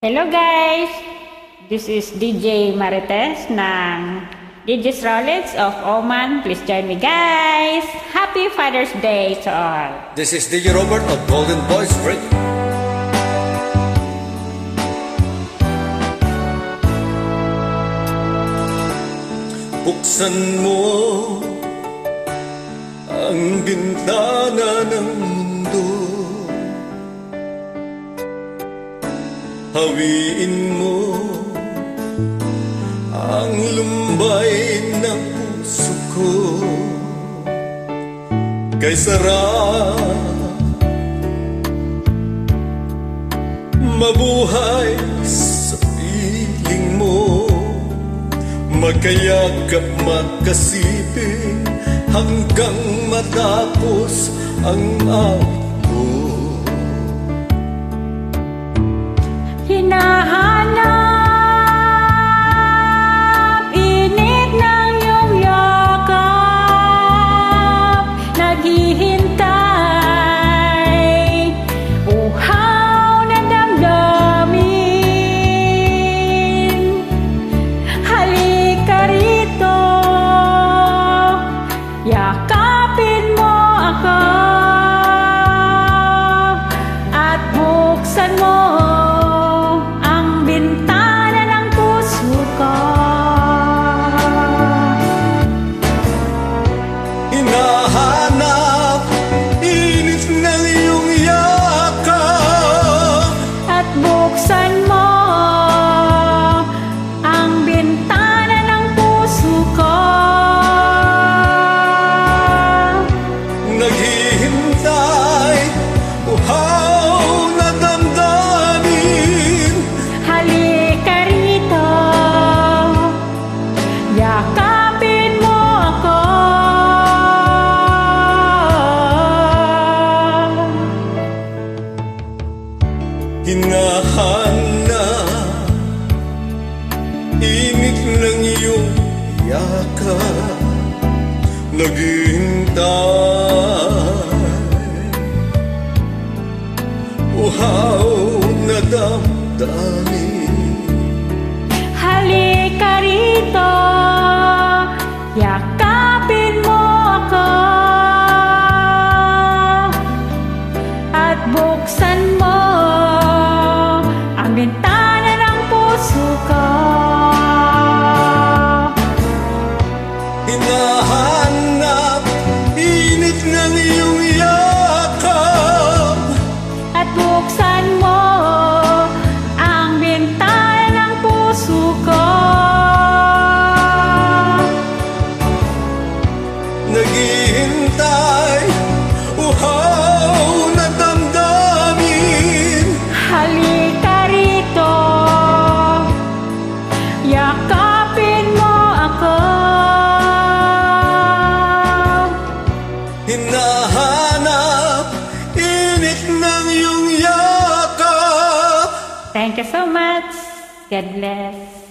Hello guys! This is DJ Marites ng DJ's Rolex of Oman. Please join me guys! Happy Father's Day to all! This is DJ Robert of Golden Voice Radio. Buksan mo ang bintana ng mundo, hawiin mo ang lumbay ng puso ko, kay sarap mabuhay sa piling mo, magkayakap magkasiping hanggang matapos ang awit mo. Hinahanap init ng iyong yakap, naghihintay uhaw na damdamin. Halika rito, yakapin mo ako at buksan mo hinahanap init ng iyong yakap, naghihintay uhaw na damdamin. Halika rito, yakapin mo ako at buksan mo ang bintana ng puso ko. Hinahanap init ng iyong yakap at buksan mo ang bintana ng puso ko. Naghihintay uhaw na damdamin. Halika rito, yakapin mo ako. Hinahanap init ng iyong yakap. Thank you so much. God bless.